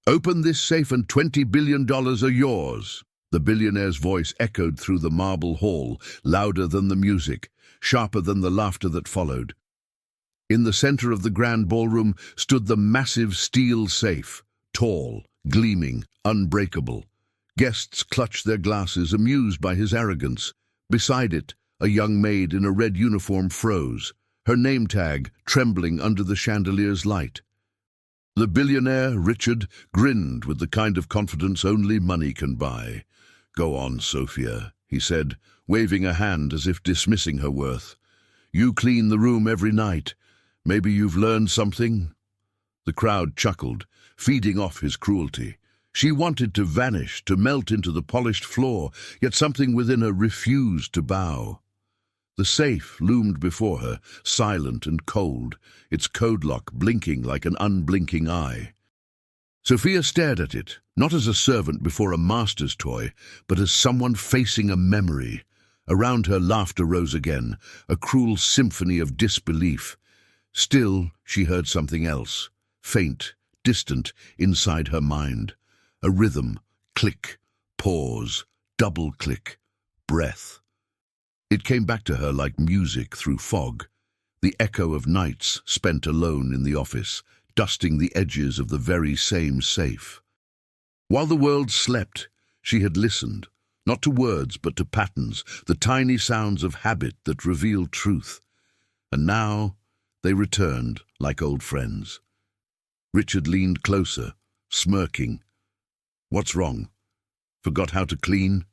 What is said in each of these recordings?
Open this safe and $20 billion are yours. The billionaire's voice echoed through the marble hall, louder than the music, sharper than the laughter that followed. In the center of the grand ballroom stood the massive steel safe, tall, gleaming, unbreakable. Guests clutched their glasses, amused by his arrogance. Beside it, a young maid in a red uniform froze, her name tag trembling under the chandelier's light. The billionaire, Richard, grinned with the kind of confidence only money can buy. "Go on, Sophia," he said, waving a hand as if dismissing her worth. "You clean the room every night. Maybe you've learned something?" The crowd chuckled, feeding off his cruelty. She wanted to vanish, to melt into the polished floor, yet something within her refused to bow. The safe loomed before her, silent and cold, its code lock blinking like an unblinking eye. Sophia stared at it, not as a servant before a master's toy, but as someone facing a memory. Around her, laughter rose again, a cruel symphony of disbelief. Still, she heard something else, faint, distant, inside her mind. A rhythm, click, pause, double click, breath. It came back to her like music through fog, the echo of nights spent alone in the office, dusting the edges of the very same safe. While the world slept, she had listened, not to words but to patterns, the tiny sounds of habit that revealed truth. And now they returned like old friends. Richard leaned closer, smirking. "What's wrong? Forgot how to clean?"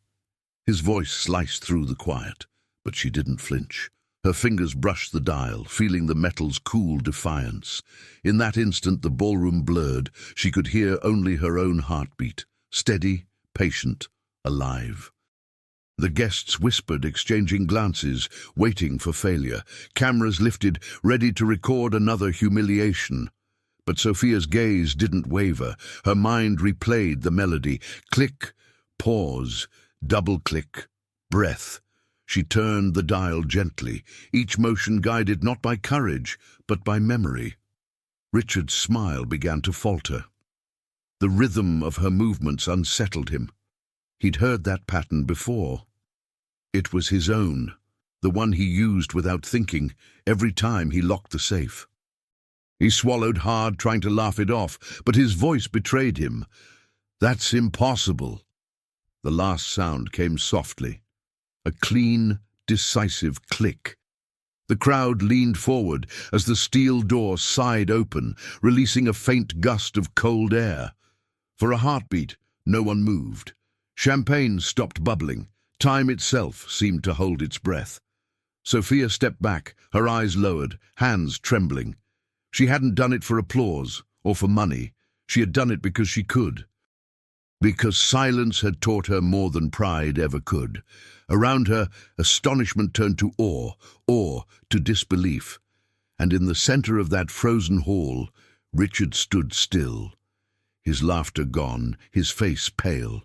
His voice sliced through the quiet, but she didn't flinch. Her fingers brushed the dial, feeling the metal's cool defiance. In that instant the ballroom blurred. She could hear only her own heartbeat, steady, patient, alive. The guests whispered, exchanging glances, waiting for failure. Cameras lifted, ready to record another humiliation. But Sophia's gaze didn't waver. Her mind replayed the melody. Click, pause, double-click, breath. She turned the dial gently, each motion guided not by courage, but by memory. Richard's smile began to falter. The rhythm of her movements unsettled him. He'd heard that pattern before. It was his own, the one he used without thinking, every time he locked the safe. He swallowed hard, trying to laugh it off, but his voice betrayed him. "That's impossible." The last sound came softly, a clean, decisive click. The crowd leaned forward as the steel door sighed open, releasing a faint gust of cold air. For a heartbeat, no one moved. Champagne stopped bubbling. Time itself seemed to hold its breath. Sophia stepped back, her eyes lowered, hands trembling. She hadn't done it for applause or for money. She had done it because she could. Because silence had taught her more than pride ever could. Around her, astonishment turned to awe to disbelief. And in the center of that frozen hall, Richard stood still, his laughter gone, his face pale.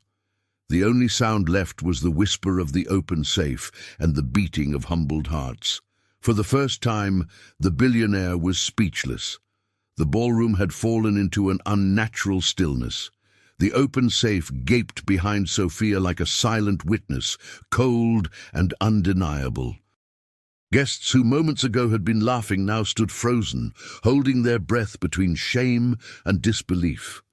The only sound left was the whisper of the open safe and the beating of humbled hearts. For the first time, the billionaire was speechless. The ballroom had fallen into an unnatural stillness. The open safe gaped behind Sophia like a silent witness, cold and undeniable. Guests who moments ago had been laughing now stood frozen, holding their breath between shame and disbelief.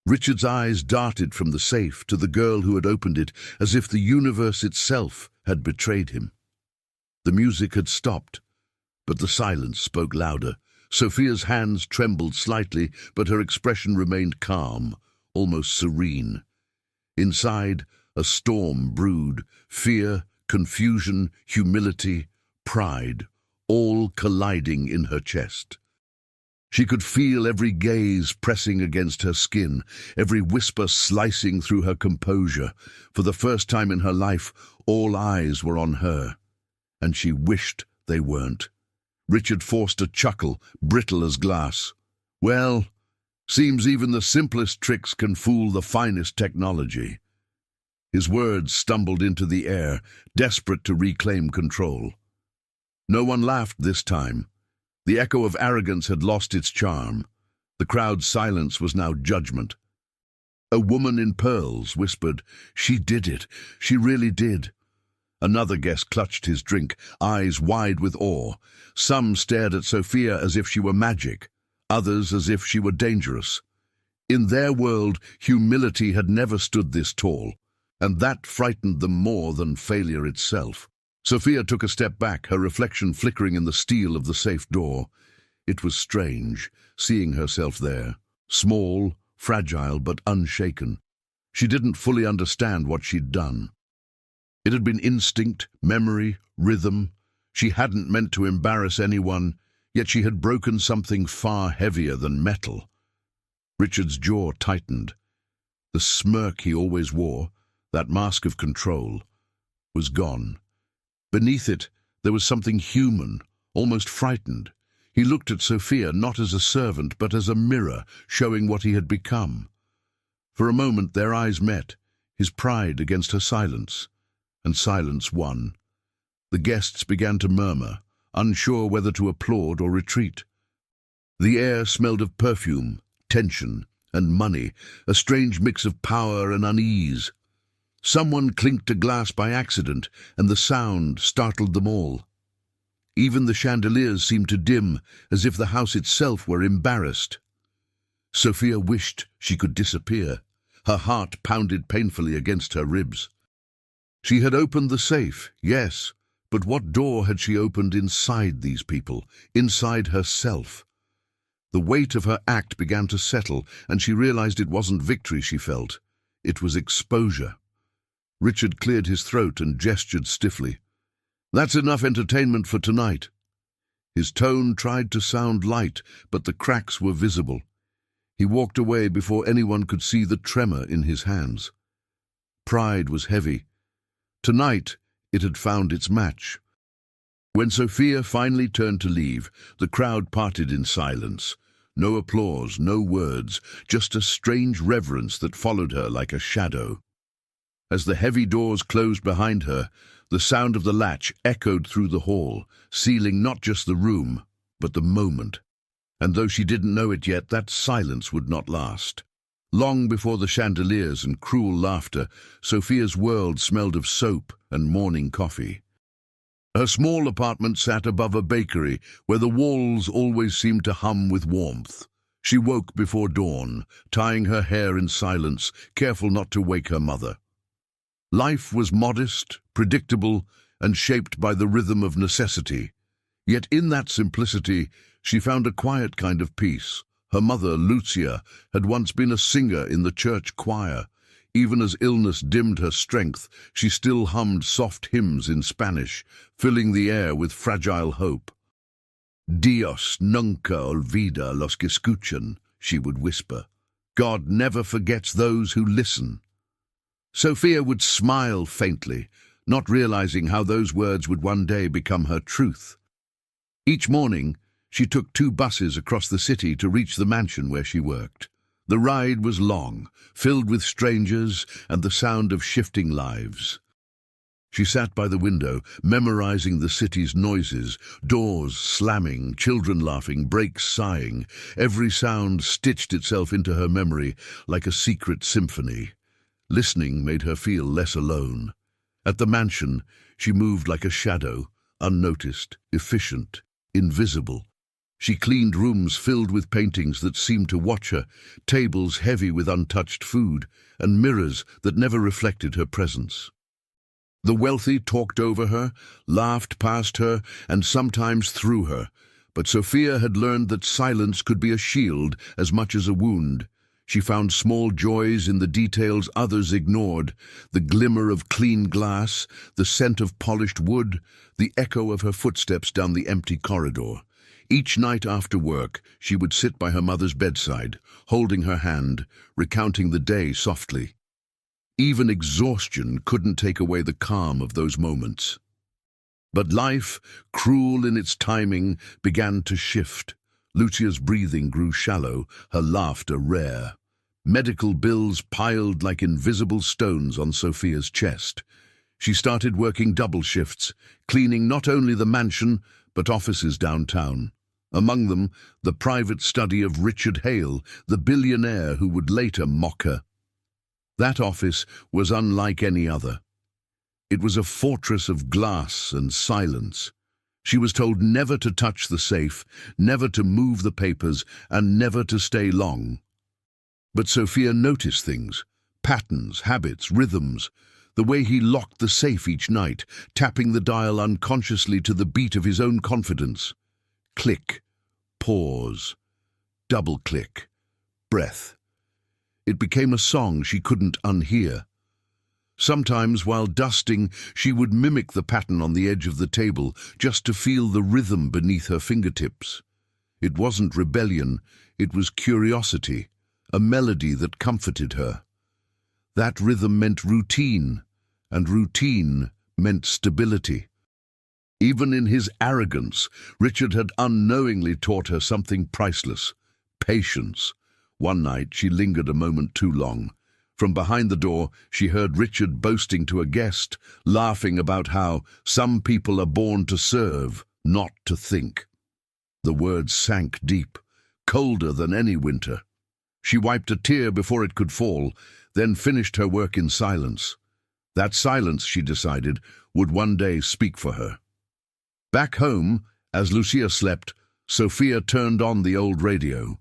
Richard's eyes darted from the safe to the girl who had opened it, as if the universe itself had betrayed him. The music had stopped, but the silence spoke louder. Sophia's hands trembled slightly, but her expression remained calm, almost serene. Inside, a storm brewed, fear, confusion, humility, pride, all colliding in her chest. She could feel every gaze pressing against her skin, every whisper slicing through her composure. For the first time in her life, all eyes were on her, and she wished they weren't. Richard forced a chuckle, brittle as glass. "Well, seems even the simplest tricks can fool the finest technology." His words stumbled into the air, desperate to reclaim control. No one laughed this time. The echo of arrogance had lost its charm. The crowd's silence was now judgment, A woman in pearls whispered, "She did it. She really did." Another guest clutched his drink, eyes wide with awe. Some stared at Sophia as if she were magic, others as if she were dangerous. In their world, humility had never stood this tall, and that frightened them more than failure itself. Sophia took a step back, her reflection flickering in the steel of the safe door. It was strange, seeing herself there, small, fragile but unshaken. She didn't fully understand what she'd done. It had been instinct, memory, rhythm. She hadn't meant to embarrass anyone, yet she had broken something far heavier than metal. Richard's jaw tightened. The smirk he always wore, that mask of control, was gone. Beneath it, there was something human, almost frightened. He looked at Sophia not as a servant, but as a mirror, showing what he had become. For a moment their eyes met, his pride against her silence, and silence won. The guests began to murmur, unsure whether to applaud or retreat. The air smelled of perfume, tension, and money, a strange mix of power and unease. Someone clinked a glass by accident, and the sound startled them all. Even the chandeliers seemed to dim, as if the house itself were embarrassed. Sophia wished she could disappear. Her heart pounded painfully against her ribs. She had opened the safe, yes, but what door had she opened inside these people, inside herself? The weight of her act began to settle, and she realized it wasn't victory she felt. It was exposure. Richard cleared his throat and gestured stiffly. "That's enough entertainment for tonight." His tone tried to sound light, but the cracks were visible. He walked away before anyone could see the tremor in his hands. Pride was heavy. Tonight, it had found its match. When Sophia finally turned to leave, the crowd parted in silence. No applause, no words, just a strange reverence that followed her like a shadow. As the heavy doors closed behind her, the sound of the latch echoed through the hall, sealing not just the room, but the moment. And though she didn't know it yet, that silence would not last. Long before the chandeliers and cruel laughter, Sophia's world smelled of soap and morning coffee. Her small apartment sat above a bakery where the walls always seemed to hum with warmth. She woke before dawn, tying her hair in silence, careful not to wake her mother. Life was modest, predictable, and shaped by the rhythm of necessity. Yet in that simplicity, she found a quiet kind of peace. Her mother, Lucia, had once been a singer in the church choir. Even as illness dimmed her strength, she still hummed soft hymns in Spanish, filling the air with fragile hope. "Dios nunca olvida los que escuchan," she would whisper. "God never forgets those who listen." Sophia would smile faintly, not realizing how those words would one day become her truth. Each morning, she took 2 buses across the city to reach the mansion where she worked. The ride was long, filled with strangers and the sound of shifting lives. She sat by the window, memorizing the city's noises, doors slamming, children laughing, brakes sighing. Every sound stitched itself into her memory like a secret symphony. Listening made her feel less alone. At the mansion, she moved like a shadow, unnoticed, efficient, invisible. She cleaned rooms filled with paintings that seemed to watch her, tables heavy with untouched food, and mirrors that never reflected her presence. The wealthy talked over her, laughed past her, and sometimes through her, but Sophia had learned that silence could be a shield as much as a wound. She found small joys in the details others ignored, the glimmer of clean glass, the scent of polished wood, the echo of her footsteps down the empty corridor. Each night after work, she would sit by her mother's bedside, holding her hand, recounting the day softly. Even exhaustion couldn't take away the calm of those moments. But life, cruel in its timing, began to shift. Lucia's breathing grew shallow, her laughter rare. Medical bills piled like invisible stones on Sophia's chest. She started working double shifts, cleaning not only the mansion, but offices downtown. Among them, the private study of Richard Hale, the billionaire who would later mock her. That office was unlike any other. It was a fortress of glass and silence. She was told never to touch the safe, never to move the papers, and never to stay long. But Sophia noticed things, patterns, habits, rhythms, the way he locked the safe each night, tapping the dial unconsciously to the beat of his own confidence. Click, pause, double click, breath. It became a song she couldn't unhear. Sometimes, while dusting, she would mimic the pattern on the edge of the table just to feel the rhythm beneath her fingertips. It wasn't rebellion, it was curiosity, a melody that comforted her. That rhythm meant routine, and routine meant stability. Even in his arrogance, Richard had unknowingly taught her something priceless: patience. One night she lingered a moment too long. From behind the door, she heard Richard boasting to a guest, laughing about how some people are born to serve, not to think. The words sank deep, colder than any winter. She wiped a tear before it could fall, then finished her work in silence. That silence, she decided, would one day speak for her. Back home, as Lucia slept, Sophia turned on the old radio.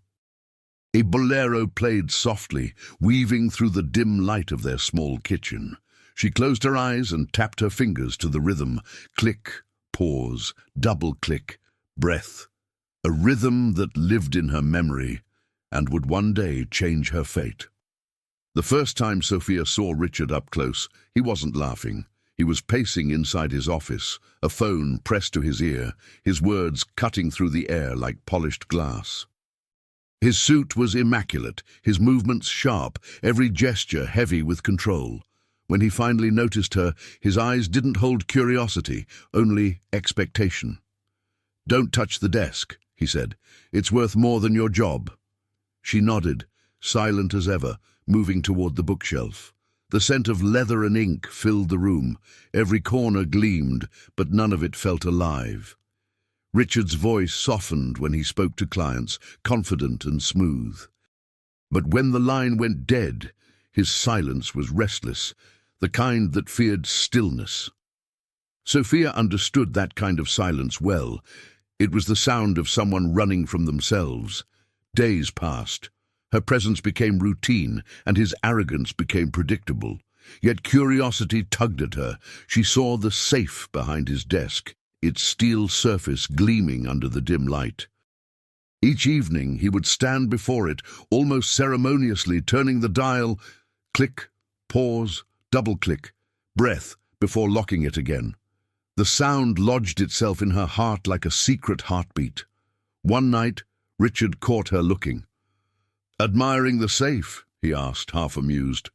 A bolero played softly, weaving through the dim light of their small kitchen. She closed her eyes and tapped her fingers to the rhythm. Click, pause, double click, breath. A rhythm that lived in her memory and would one day change her fate. The first time Sophia saw Richard up close, he wasn't laughing. He was pacing inside his office, a phone pressed to his ear, his words cutting through the air like polished glass. His suit was immaculate, his movements sharp, every gesture heavy with control. When he finally noticed her, his eyes didn't hold curiosity, only expectation. "Don't touch the desk," he said. "It's worth more than your job." She nodded, silent as ever, moving toward the bookshelf. The scent of leather and ink filled the room. Every corner gleamed, but none of it felt alive. Richard's voice softened when he spoke to clients, confident and smooth. But when the line went dead, his silence was restless, the kind that feared stillness. Sophia understood that kind of silence well. It was the sound of someone running from themselves. Days passed. Her presence became routine, and his arrogance became predictable. Yet curiosity tugged at her. She saw the safe behind his desk, its steel surface gleaming under the dim light. Each evening he would stand before it, almost ceremoniously turning the dial, click, pause, double-click, breath, before locking it again. The sound lodged itself in her heart like a secret heartbeat. One night, Richard caught her looking. "Admiring the safe?" he asked, half amused.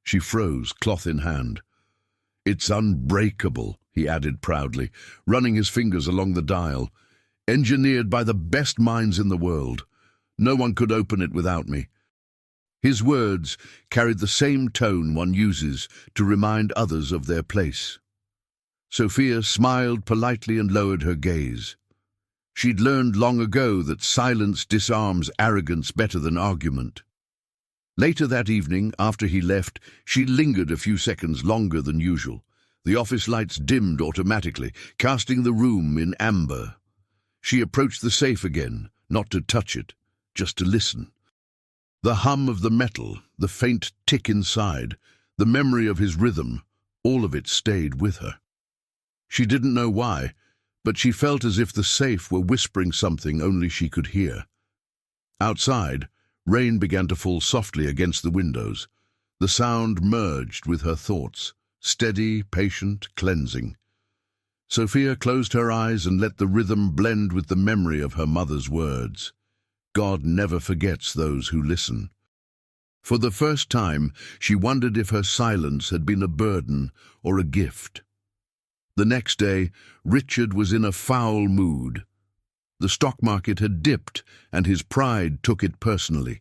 She froze, cloth in hand. "It's unbreakable," he added proudly, running his fingers along the dial. "Engineered by the best minds in the world. No one could open it without me." His words carried the same tone one uses to remind others of their place. Sophia smiled politely and lowered her gaze. She'd learned long ago that silence disarms arrogance better than argument. Later that evening, after he left, she lingered a few seconds longer than usual. The office lights dimmed automatically, casting the room in amber. She approached the safe again, not to touch it, just to listen. The hum of the metal, the faint tick inside, the memory of his rhythm, all of it stayed with her. She didn't know why, but she felt as if the safe were whispering something only she could hear. Outside, rain began to fall softly against the windows. The sound merged with her thoughts, steady, patient, cleansing. Sophia closed her eyes and let the rhythm blend with the memory of her mother's words. God never forgets those who listen. For the first time, she wondered if her silence had been a burden or a gift. The next day, Richard was in a foul mood. The stock market had dipped, and his pride took it personally.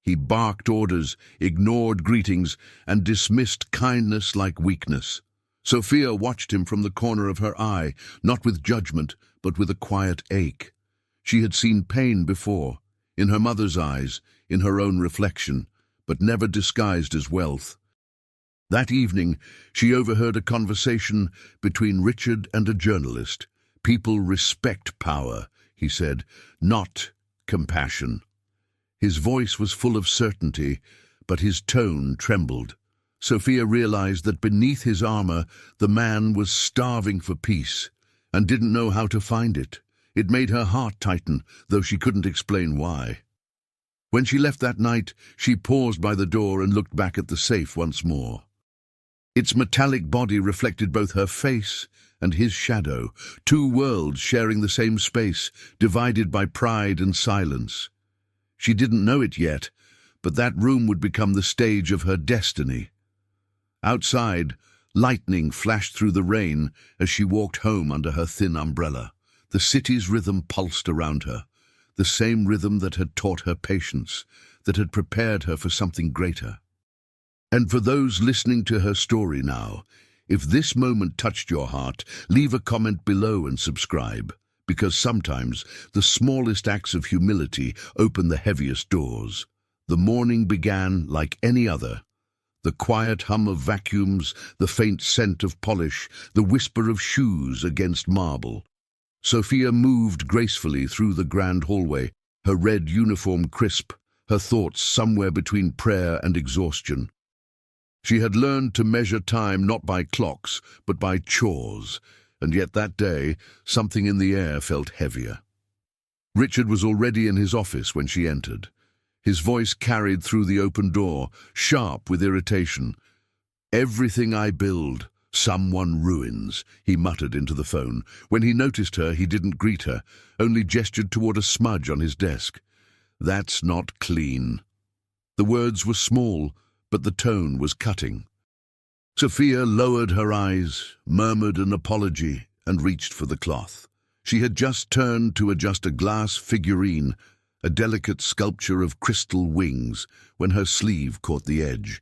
He barked orders, ignored greetings, and dismissed kindness like weakness. Sophia watched him from the corner of her eye, not with judgment, but with a quiet ache. She had seen pain before, in her mother's eyes, in her own reflection, but never disguised as wealth. That evening, she overheard a conversation between Richard and a journalist. "People respect power," he said, "not compassion." His voice was full of certainty, but his tone trembled. Sophia realized that beneath his armor, the man was starving for peace and didn't know how to find it. It made her heart tighten, though she couldn't explain why. When she left that night, she paused by the door and looked back at the safe once more. Its metallic body reflected both her face and his shadow, two worlds sharing the same space, divided by pride and silence. She didn't know it yet, but that room would become the stage of her destiny. Outside, lightning flashed through the rain as she walked home under her thin umbrella. The city's rhythm pulsed around her, the same rhythm that had taught her patience, that had prepared her for something greater. And for those listening to her story now, if this moment touched your heart, leave a comment below and subscribe, because sometimes the smallest acts of humility open the heaviest doors. The morning began like any other. The quiet hum of vacuums, the faint scent of polish, the whisper of shoes against marble. Sophia moved gracefully through the grand hallway, her red uniform crisp, her thoughts somewhere between prayer and exhaustion. She had learned to measure time not by clocks, but by chores, and yet that day, something in the air felt heavier. Richard was already in his office when she entered. His voice carried through the open door, sharp with irritation. "Everything I build, someone ruins," he muttered into the phone. When he noticed her, he didn't greet her, only gestured toward a smudge on his desk. "That's not clean." The words were small, but the tone was cutting. Sophia lowered her eyes, murmured an apology, and reached for the cloth. She had just turned to adjust a glass figurine, a delicate sculpture of crystal wings, when her sleeve caught the edge.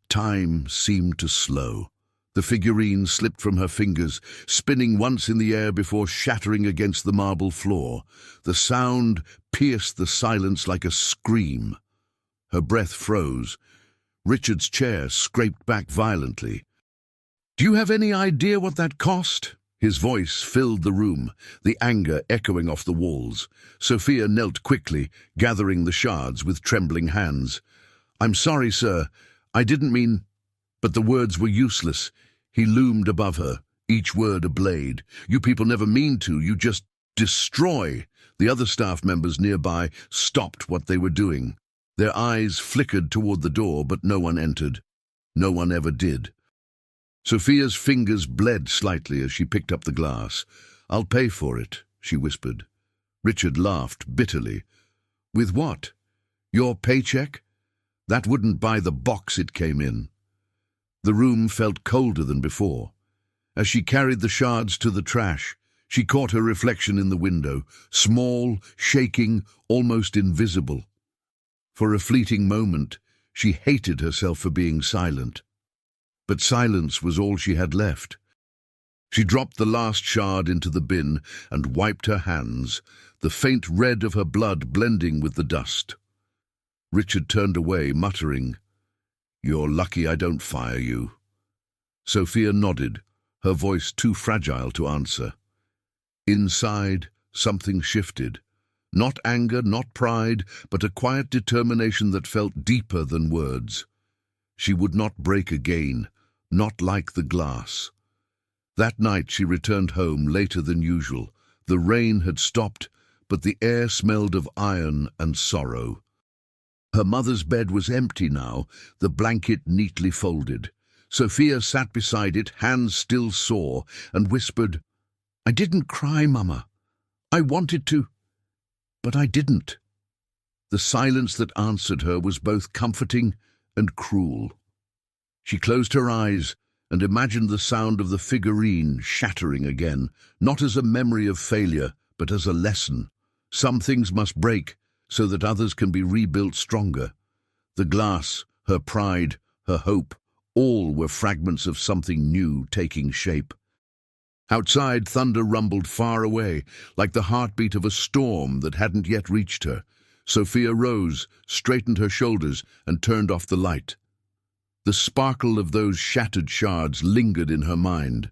Time seemed to slow. The figurine slipped from her fingers, spinning once in the air before shattering against the marble floor. The sound pierced the silence like a scream. Her breath froze. Richard's chair scraped back violently. "Do you have any idea what that cost?" His voice filled the room, the anger echoing off the walls. Sophia knelt quickly, gathering the shards with trembling hands. "I'm sorry, sir. I didn't mean—" But the words were useless. He loomed above her, each word a blade. "You people never mean to. You just destroy." The other staff members nearby stopped what they were doing. Their eyes flickered toward the door, but no one entered. No one ever did. Sophia's fingers bled slightly as she picked up the glass. "I'll pay for it," she whispered. Richard laughed bitterly. "With what? Your paycheck? That wouldn't buy the box it came in." The room felt colder than before. As she carried the shards to the trash, she caught her reflection in the window, small, shaking, almost invisible. For a fleeting moment, she hated herself for being silent. But silence was all she had left. She dropped the last shard into the bin and wiped her hands, the faint red of her blood blending with the dust. Richard turned away, muttering, "You're lucky I don't fire you." Sophia nodded, her voice too fragile to answer. Inside, something shifted. Not anger, not pride, but a quiet determination that felt deeper than words. She would not break again, not like the glass. That night she returned home later than usual. The rain had stopped, but the air smelled of iron and sorrow. Her mother's bed was empty now, the blanket neatly folded. Sophia sat beside it, hands still sore, and whispered, "I didn't cry, Mama. I wanted to, but I didn't." The silence that answered her was both comforting and cruel. She closed her eyes and imagined the sound of the figurine shattering again, not as a memory of failure, but as a lesson. Some things must break so that others can be rebuilt stronger. The glass, her pride, her hope, all were fragments of something new taking shape. Outside, thunder rumbled far away, like the heartbeat of a storm that hadn't yet reached her. Sophia rose, straightened her shoulders, and turned off the light. The sparkle of those shattered shards lingered in her mind,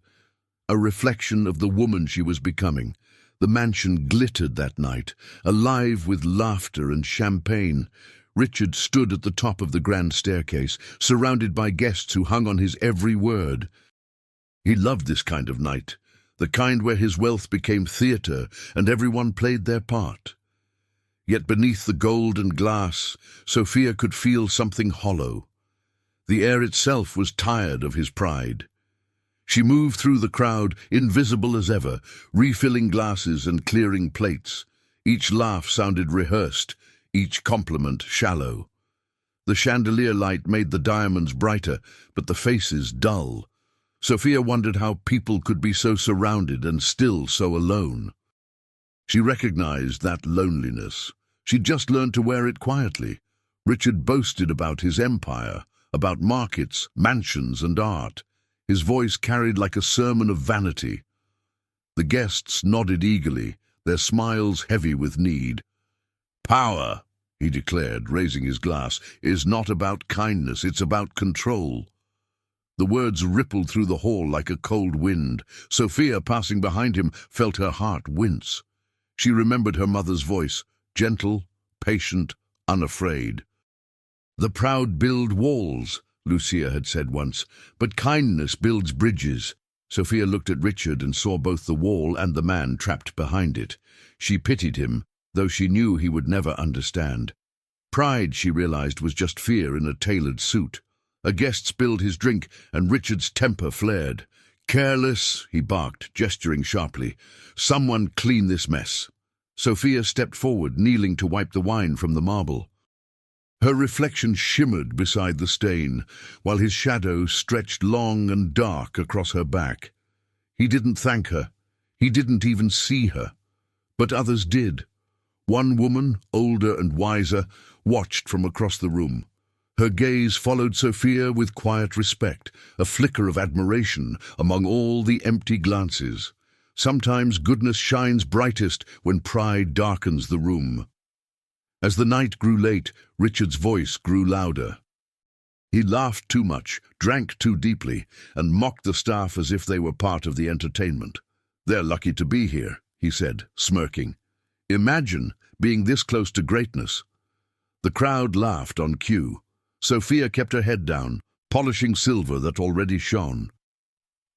a reflection of the woman she was becoming. The mansion glittered that night, alive with laughter and champagne. Richard stood at the top of the grand staircase, surrounded by guests who hung on his every word. He loved this kind of night, the kind where his wealth became theatre and everyone played their part. Yet beneath the gold and glass, Sophia could feel something hollow. The air itself was tired of his pride. She moved through the crowd, invisible as ever, refilling glasses and clearing plates. Each laugh sounded rehearsed, each compliment shallow. The chandelier light made the diamonds brighter, but the faces dull. Sophia wondered how people could be so surrounded and still so alone. She recognized that loneliness. She'd just learned to wear it quietly. Richard boasted about his empire, about markets, mansions, and art. His voice carried like a sermon of vanity. The guests nodded eagerly, their smiles heavy with need. "Power," he declared, raising his glass, "is not about kindness, it's about control." The words rippled through the hall like a cold wind. Sophia, passing behind him, felt her heart wince. She remembered her mother's voice, gentle, patient, unafraid. "The proud build walls," Lucia had said once, "but kindness builds bridges." Sophia looked at Richard and saw both the wall and the man trapped behind it. She pitied him, though she knew he would never understand. Pride, she realized, was just fear in a tailored suit. A guest spilled his drink, and Richard's temper flared. "Careless," he barked, gesturing sharply. "Someone clean this mess." Sophia stepped forward, kneeling to wipe the wine from the marble. Her reflection shimmered beside the stain, while his shadow stretched long and dark across her back. He didn't thank her. He didn't even see her. But others did. One woman, older and wiser, watched from across the room. Her gaze followed Sophia with quiet respect, a flicker of admiration among all the empty glances. Sometimes goodness shines brightest when pride darkens the room. As the night grew late, Richard's voice grew louder. He laughed too much, drank too deeply, and mocked the staff as if they were part of the entertainment. "They're lucky to be here," he said, smirking. "Imagine being this close to greatness." The crowd laughed on cue. Sophia kept her head down, polishing silver that already shone.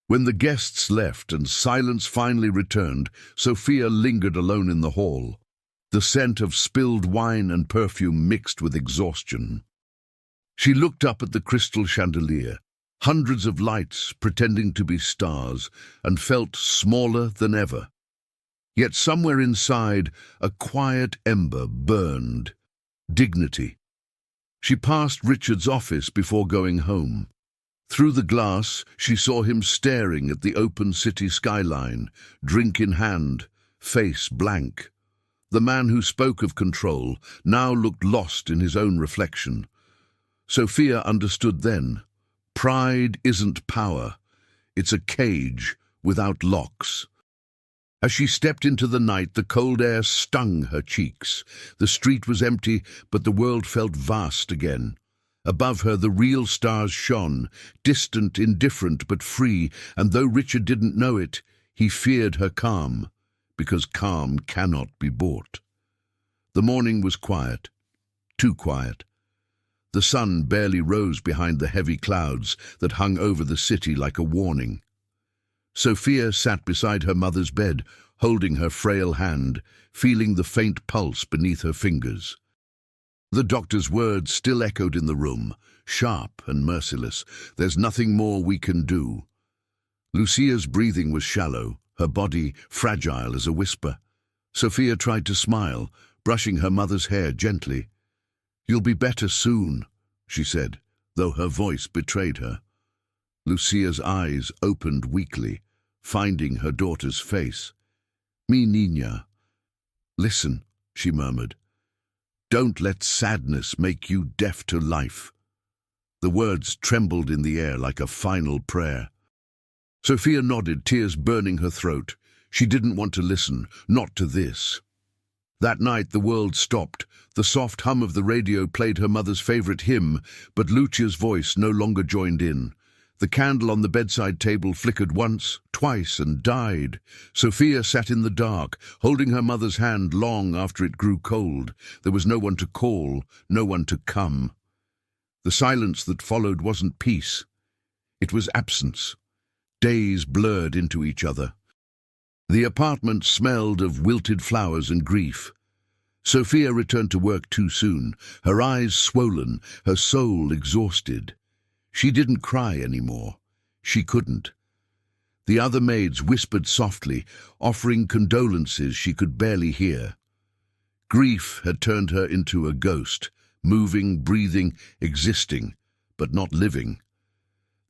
When the guests left and silence finally returned, Sophia lingered alone in the hall. The scent of spilled wine and perfume mixed with exhaustion. She looked up at the crystal chandelier, hundreds of lights pretending to be stars, and felt smaller than ever. Yet somewhere inside, a quiet ember burned. Dignity. She passed Richard's office before going home. Through the glass, she saw him staring at the open city skyline, drink in hand, face blank. The man who spoke of control now looked lost in his own reflection. Sophia understood then. Pride isn't power. It's a cage without locks. As she stepped into the night, the cold air stung her cheeks. The street was empty, but the world felt vast again. Above her, the real stars shone, distant, indifferent, but free, and though Richard didn't know it, he feared her calm, because calm cannot be bought. The morning was quiet, too quiet. The sun barely rose behind the heavy clouds that hung over the city like a warning. Sophia sat beside her mother's bed, holding her frail hand, feeling the faint pulse beneath her fingers. The doctor's words still echoed in the room, sharp and merciless. "There's nothing more we can do." Lucia's breathing was shallow, her body fragile as a whisper. Sophia tried to smile, brushing her mother's hair gently. "You'll be better soon," she said, though her voice betrayed her. Lucia's eyes opened weakly, finding her daughter's face. "Mi niña." "Listen," she murmured. "Don't let sadness make you deaf to life." The words trembled in the air like a final prayer. Sophia nodded, tears burning her throat. She didn't want to listen, not to this. That night the world stopped. The soft hum of the radio played her mother's favorite hymn, but Lucia's voice no longer joined in. The candle on the bedside table flickered once, twice, and died. Sophia sat in the dark, holding her mother's hand long after it grew cold. There was no one to call, no one to come. The silence that followed wasn't peace. It was absence. Days blurred into each other. The apartment smelled of wilted flowers and grief. Sophia returned to work too soon, her eyes swollen, her soul exhausted. She didn't cry anymore. She couldn't. The other maids whispered softly, offering condolences she could barely hear. Grief had turned her into a ghost, moving, breathing, existing, but not living.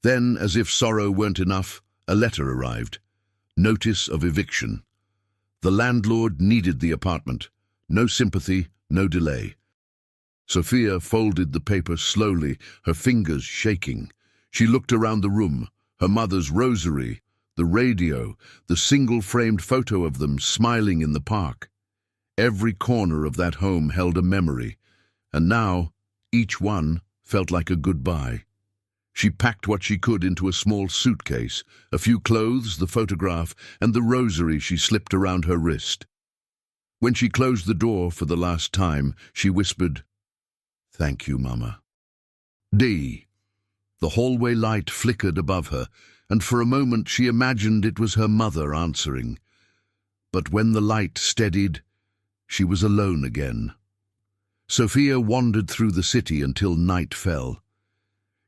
Then, as if sorrow weren't enough, a letter arrived. Notice of eviction. The landlord needed the apartment. No sympathy, no delay. Sophia folded the paper slowly, her fingers shaking. She looked around the room, her mother's rosary, the radio, the single-framed photo of them smiling in the park. Every corner of that home held a memory, and now each one felt like a goodbye. She packed what she could into a small suitcase, a few clothes, the photograph, and the rosary she slipped around her wrist. When she closed the door for the last time, she whispered, "Thank you, Mama." D. The hallway light flickered above her, and for a moment she imagined it was her mother answering. But when the light steadied, she was alone again. Sophia wandered through the city until night fell.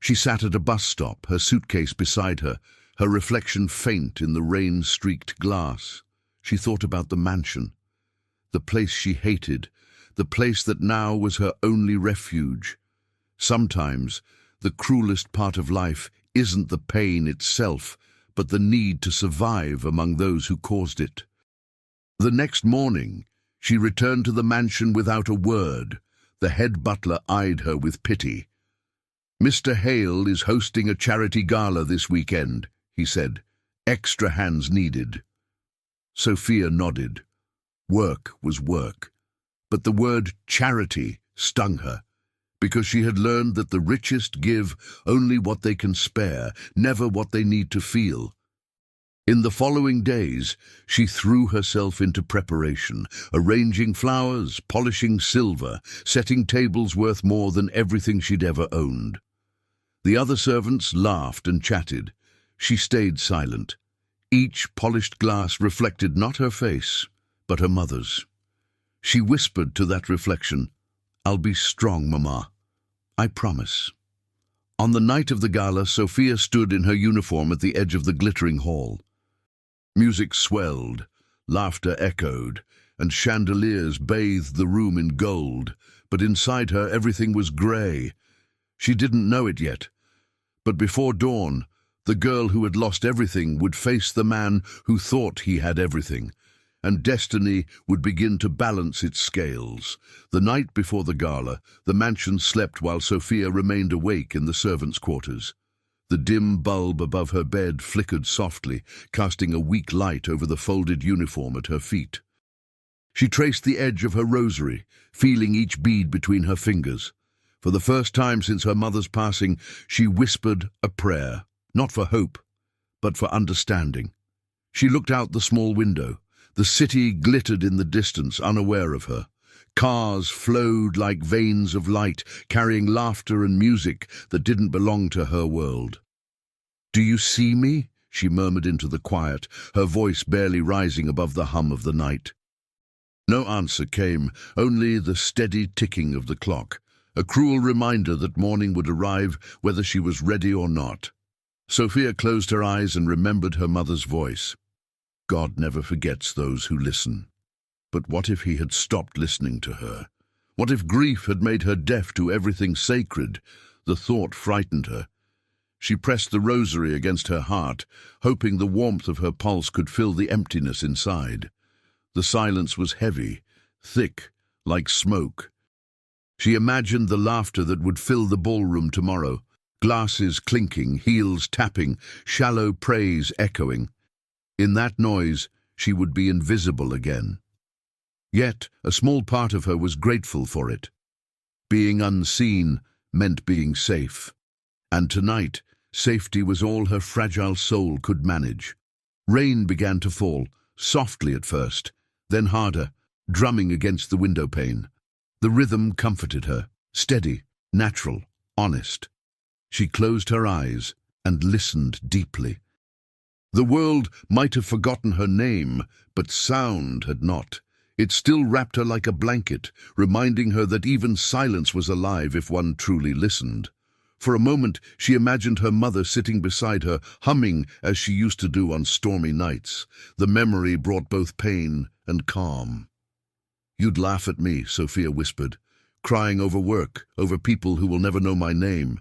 She sat at a bus stop, her suitcase beside her, her reflection faint in the rain-streaked glass. She thought about the mansion, the place she hated, the place that now was her only refuge. Sometimes, the cruelest part of life isn't the pain itself, but the need to survive among those who caused it. The next morning, she returned to the mansion without a word. The head butler eyed her with pity. "Mr. Hale is hosting a charity gala this weekend," he said. "Extra hands needed." Sophia nodded. Work was work. But the word charity stung her, because she had learned that the richest give only what they can spare, never what they need to feel. In the following days, she threw herself into preparation, arranging flowers, polishing silver, setting tables worth more than everything she'd ever owned. The other servants laughed and chatted. She stayed silent. Each polished glass reflected not her face, but her mother's. She whispered to that reflection, "I'll be strong, Mama. I promise." On the night of the gala, Sophia stood in her uniform at the edge of the glittering hall. Music swelled, laughter echoed, and chandeliers bathed the room in gold, but inside her everything was grey. She didn't know it yet, but before dawn, the girl who had lost everything would face the man who thought he had everything, and destiny would begin to balance its scales. The night before the gala, the mansion slept while Sophia remained awake in the servants' quarters. The dim bulb above her bed flickered softly, casting a weak light over the folded uniform at her feet. She traced the edge of her rosary, feeling each bead between her fingers. For the first time since her mother's passing, she whispered a prayer, not for hope, but for understanding. She looked out the small window. The city glittered in the distance, unaware of her. Cars flowed like veins of light, carrying laughter and music that didn't belong to her world. "Do you see me?" she murmured into the quiet, her voice barely rising above the hum of the night. No answer came, only the steady ticking of the clock, a cruel reminder that morning would arrive whether she was ready or not. Sophia closed her eyes and remembered her mother's voice. God never forgets those who listen. But what if he had stopped listening to her? What if grief had made her deaf to everything sacred? The thought frightened her. She pressed the rosary against her heart, hoping the warmth of her pulse could fill the emptiness inside. The silence was heavy, thick, like smoke. She imagined the laughter that would fill the ballroom tomorrow, glasses clinking, heels tapping, shallow praise echoing. In that noise, she would be invisible again. Yet, a small part of her was grateful for it. Being unseen meant being safe. And tonight, safety was all her fragile soul could manage. Rain began to fall, softly at first, then harder, drumming against the window pane. The rhythm comforted her, steady, natural, honest. She closed her eyes and listened deeply. The world might have forgotten her name, but sound had not. It still wrapped her like a blanket, reminding her that even silence was alive if one truly listened. For a moment, she imagined her mother sitting beside her, humming as she used to do on stormy nights. The memory brought both pain and calm. "You'd laugh at me," Sophia whispered, "crying over work, over people who will never know my name."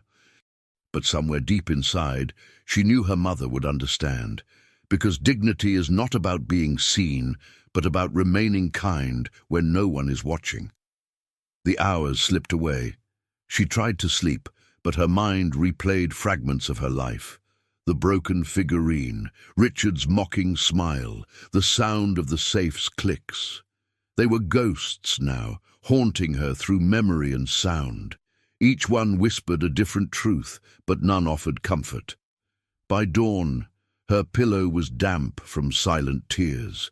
But somewhere deep inside, she knew her mother would understand, because dignity is not about being seen, but about remaining kind when no one is watching. The hours slipped away. She tried to sleep, but her mind replayed fragments of her life. The broken figurine, Richard's mocking smile, the sound of the safe's clicks. They were ghosts now, haunting her through memory and sound. Each one whispered a different truth, but none offered comfort. By dawn, her pillow was damp from silent tears.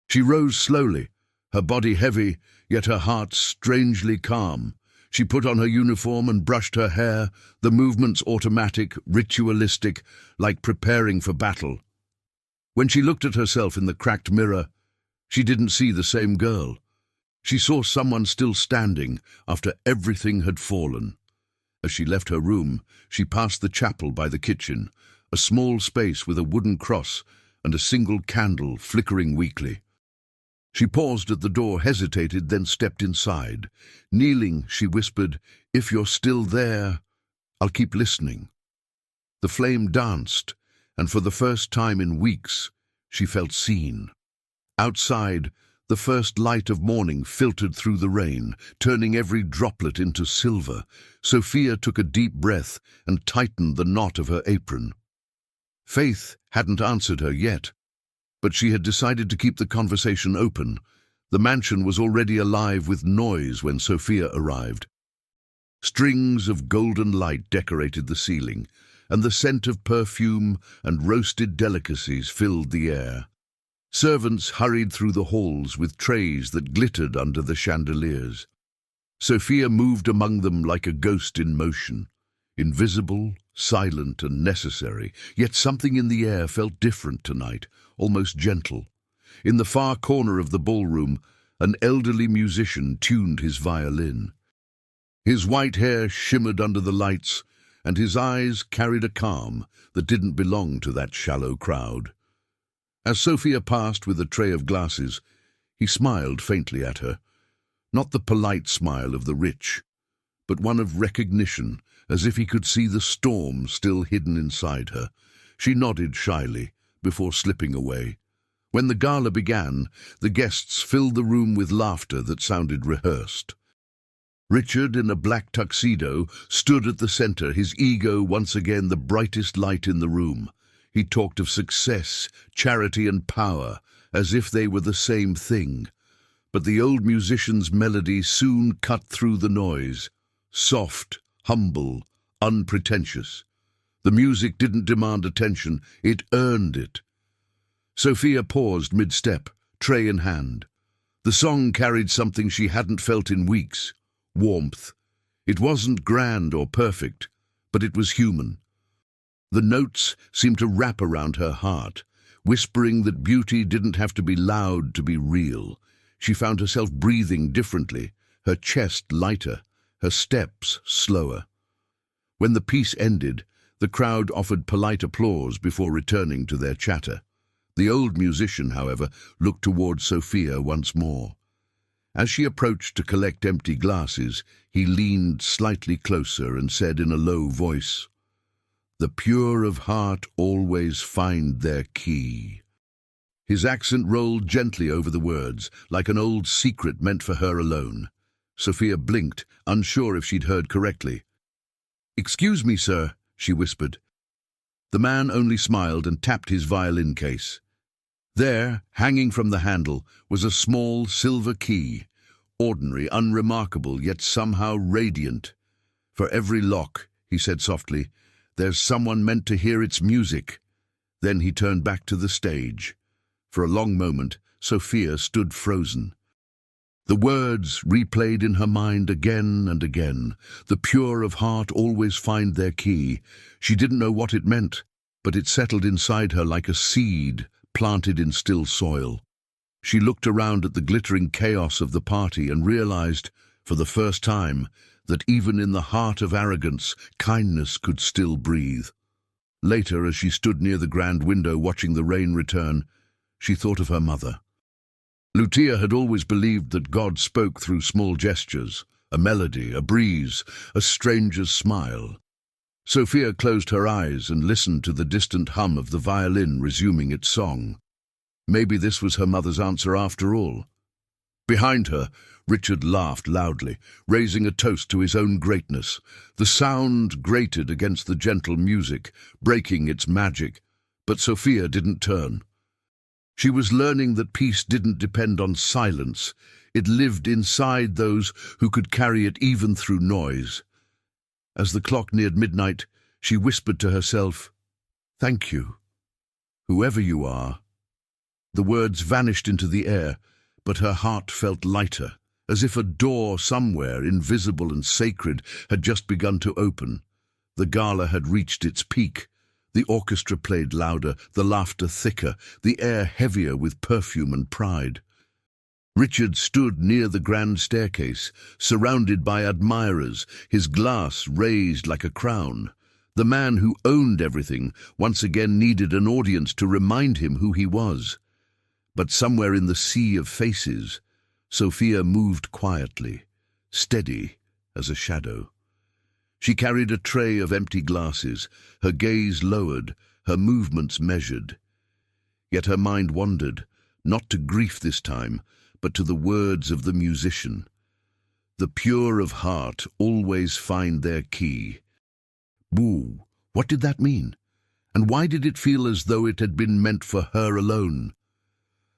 She rose slowly, her body heavy, yet her heart strangely calm. She put on her uniform and brushed her hair, the movements automatic, ritualistic, like preparing for battle. When she looked at herself in the cracked mirror, she didn't see the same girl. She saw someone still standing after everything had fallen. As she left her room, she passed the chapel by the kitchen, a small space with a wooden cross and a single candle flickering weakly. She paused at the door, hesitated, then stepped inside. Kneeling, she whispered, "If you're still there, I'll keep listening." The flame danced, and for the first time in weeks, she felt seen. Outside, the first light of morning filtered through the rain, turning every droplet into silver. Sophia took a deep breath and tightened the knot of her apron. Faith hadn't answered her yet, but she had decided to keep the conversation open. The mansion was already alive with noise when Sophia arrived. Strings of golden light decorated the ceiling, and the scent of perfume and roasted delicacies filled the air. Servants hurried through the halls with trays that glittered under the chandeliers. Sophia moved among them like a ghost in motion, invisible, silent and necessary, yet something in the air felt different tonight, almost gentle. In the far corner of the ballroom, an elderly musician tuned his violin. His white hair shimmered under the lights, and his eyes carried a calm that didn't belong to that shallow crowd. As Sophia passed with a tray of glasses, he smiled faintly at her, not the polite smile of the rich, but one of recognition, as if he could see the storm still hidden inside her. She nodded shyly before slipping away. When the gala began, the guests filled the room with laughter that sounded rehearsed. Richard, in a black tuxedo, stood at the center, his ego once again the brightest light in the room. He talked of success, charity and power, as if they were the same thing. But the old musician's melody soon cut through the noise. Soft, humble, unpretentious. The music didn't demand attention, it earned it. Sophia paused mid-step, tray in hand. The song carried something she hadn't felt in weeks: warmth. It wasn't grand or perfect, but it was human. The notes seemed to wrap around her heart, whispering that beauty didn't have to be loud to be real. She found herself breathing differently, her chest lighter, her steps slower. When the piece ended, the crowd offered polite applause before returning to their chatter. The old musician, however, looked toward Sophia once more. As she approached to collect empty glasses, he leaned slightly closer and said in a low voice, "The pure of heart always find their key." His accent rolled gently over the words, like an old secret meant for her alone. Sophia blinked, unsure if she'd heard correctly. "Excuse me, sir," she whispered. The man only smiled and tapped his violin case. There, hanging from the handle, was a small silver key, ordinary, unremarkable, yet somehow radiant. "For every lock," he said softly, "there's someone meant to hear its music." Then he turned back to the stage. For a long moment, Sophia stood frozen. The words replayed in her mind again and again. The pure of heart always find their key. She didn't know what it meant, but it settled inside her like a seed planted in still soil. She looked around at the glittering chaos of the party and realized, for the first time, that even in the heart of arrogance, kindness could still breathe. Later, as she stood near the grand window watching the rain return, she thought of her mother. Lucia had always believed that God spoke through small gestures, a melody, a breeze, a stranger's smile. Sophia closed her eyes and listened to the distant hum of the violin resuming its song. Maybe this was her mother's answer after all. Behind her, Richard laughed loudly, raising a toast to his own greatness. The sound grated against the gentle music, breaking its magic, but Sophia didn't turn. She was learning that peace didn't depend on silence. It lived inside those who could carry it even through noise. As the clock neared midnight, she whispered to herself, "Thank you, whoever you are." The words vanished into the air, but her heart felt lighter, as if a door somewhere, invisible and sacred, had just begun to open. The gala had reached its peak. The orchestra played louder, the laughter thicker, the air heavier with perfume and pride. Richard stood near the grand staircase, surrounded by admirers, his glass raised like a crown. The man who owned everything once again needed an audience to remind him who he was. But somewhere in the sea of faces, Sophia moved quietly, steady as a shadow. She carried a tray of empty glasses, her gaze lowered, her movements measured. Yet her mind wandered, not to grief this time, but to the words of the musician. The pure of heart always find their key. Woo, what did that mean? And why did it feel as though it had been meant for her alone?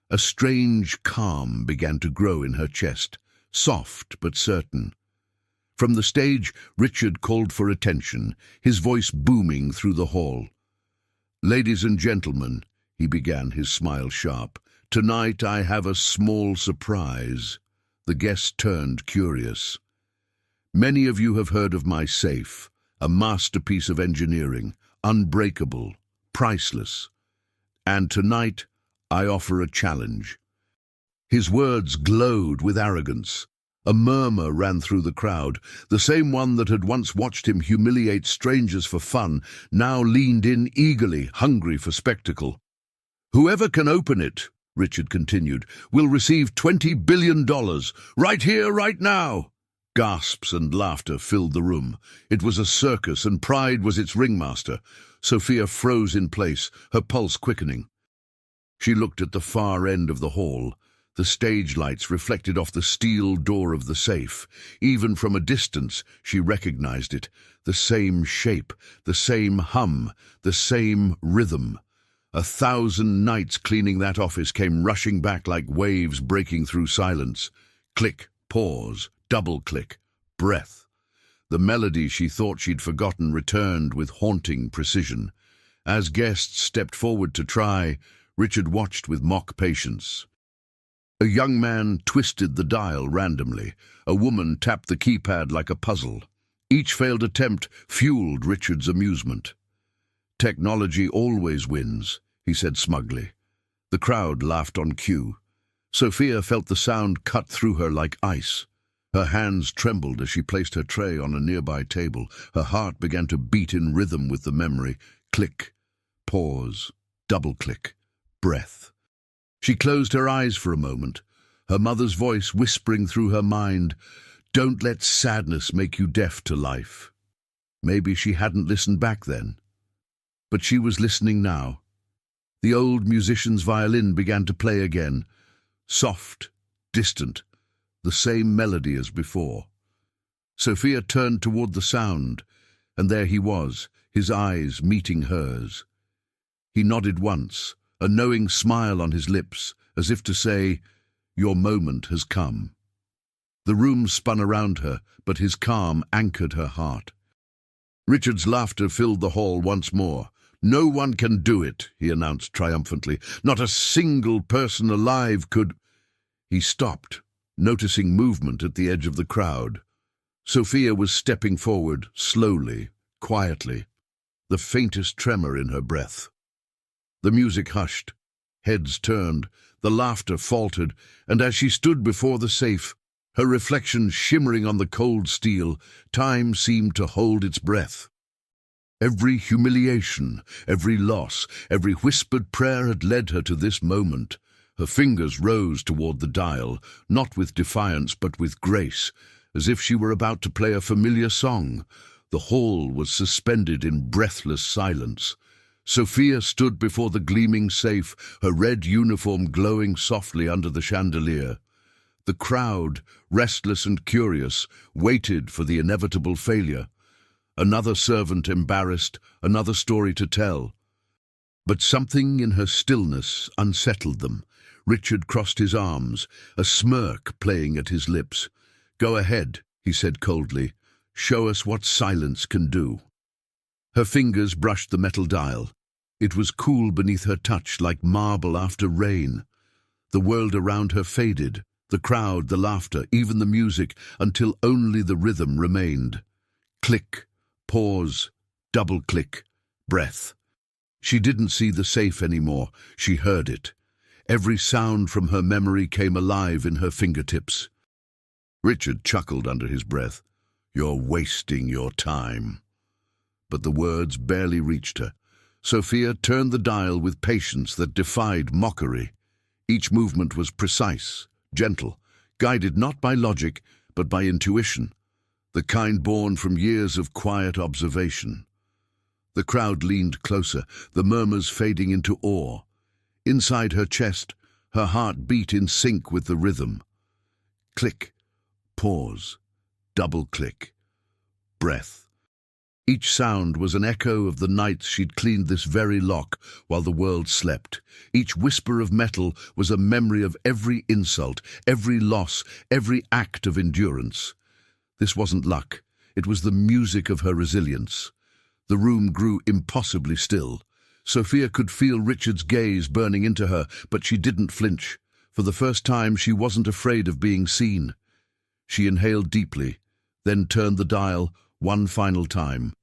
A strange calm began to grow in her chest, soft but certain. From the stage, Richard called for attention, his voice booming through the hall. "Ladies and gentlemen," he began, his smile sharp, "tonight I have a small surprise." The guests turned curious. "Many of you have heard of my safe, a masterpiece of engineering, unbreakable, priceless. And tonight, I offer a challenge." His words glowed with arrogance. A murmur ran through the crowd. The same one that had once watched him humiliate strangers for fun now leaned in eagerly, hungry for spectacle. "Whoever can open it," Richard continued, "will receive $20 billion, right here, right now." Gasps and laughter filled the room. It was a circus, and pride was its ringmaster. Sophia froze in place, her pulse quickening. She looked at the far end of the hall. The stage lights reflected off the steel door of the safe. Even from a distance, she recognized it. The same shape, the same hum, the same rhythm. 1,000 nights cleaning that office came rushing back like waves breaking through silence. Click, pause, double click, breath. The melody she thought she'd forgotten returned with haunting precision. As guests stepped forward to try, Richard watched with mock patience. A young man twisted the dial randomly. A woman tapped the keypad like a puzzle. Each failed attempt fueled Richard's amusement. "Technology always wins," he said smugly. The crowd laughed on cue. Sophia felt the sound cut through her like ice. Her hands trembled as she placed her tray on a nearby table. Her heart began to beat in rhythm with the memory. Click, pause, double-click, breath. She closed her eyes for a moment, her mother's voice whispering through her mind, "Don't let sadness make you deaf to life." Maybe she hadn't listened back then. But she was listening now. The old musician's violin began to play again, soft, distant, the same melody as before. Sophia turned toward the sound, and there he was, his eyes meeting hers. He nodded once, a knowing smile on his lips, as if to say, "Your moment has come." The room spun around her, but his calm anchored her heart. Richard's laughter filled the hall once more. "No one can do it," he announced triumphantly. "Not a single person alive could—" He stopped, noticing movement at the edge of the crowd. Sophia was stepping forward, slowly, quietly, the faintest tremor in her breath. The music hushed, heads turned, the laughter faltered, and as she stood before the safe, her reflection shimmering on the cold steel, time seemed to hold its breath. Every humiliation, every loss, every whispered prayer had led her to this moment. Her fingers rose toward the dial, not with defiance but with grace, as if she were about to play a familiar song. The hall was suspended in breathless silence. Sophia stood before the gleaming safe, her red uniform glowing softly under the chandelier. The crowd, restless and curious, waited for the inevitable failure. Another servant embarrassed, another story to tell. But something in her stillness unsettled them. Richard crossed his arms, a smirk playing at his lips. "Go ahead," he said coldly. "Show us what silence can do." Her fingers brushed the metal dial. It was cool beneath her touch, like marble after rain. The world around her faded, the crowd, the laughter, even the music, until only the rhythm remained. Click, pause, double-click, breath. She didn't see the safe anymore, she heard it. Every sound from her memory came alive in her fingertips. Richard chuckled under his breath. "You're wasting your time." But the words barely reached her. Sophia turned the dial with patience that defied mockery. Each movement was precise, gentle, guided not by logic, but by intuition, the kind born from years of quiet observation. The crowd leaned closer, the murmurs fading into awe. Inside her chest, her heart beat in sync with the rhythm. Click, pause, double-click, breath. Each sound was an echo of the nights she'd cleaned this very lock while the world slept. Each whisper of metal was a memory of every insult, every loss, every act of endurance. This wasn't luck. It was the music of her resilience. The room grew impossibly still. Sophia could feel Richard's gaze burning into her, but she didn't flinch. For the first time, she wasn't afraid of being seen. She inhaled deeply, then turned the dial one final time.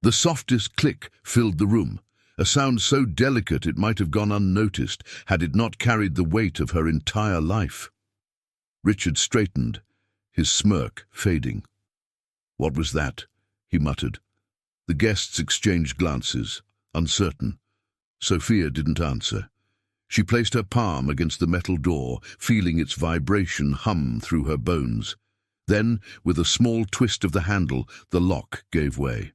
The softest click filled the room, a sound so delicate it might have gone unnoticed had it not carried the weight of her entire life. Richard straightened, his smirk fading. "What was that?" he muttered. The guests exchanged glances, uncertain. Sophia didn't answer. She placed her palm against the metal door, feeling its vibration hum through her bones. Then, with a small twist of the handle, the lock gave way.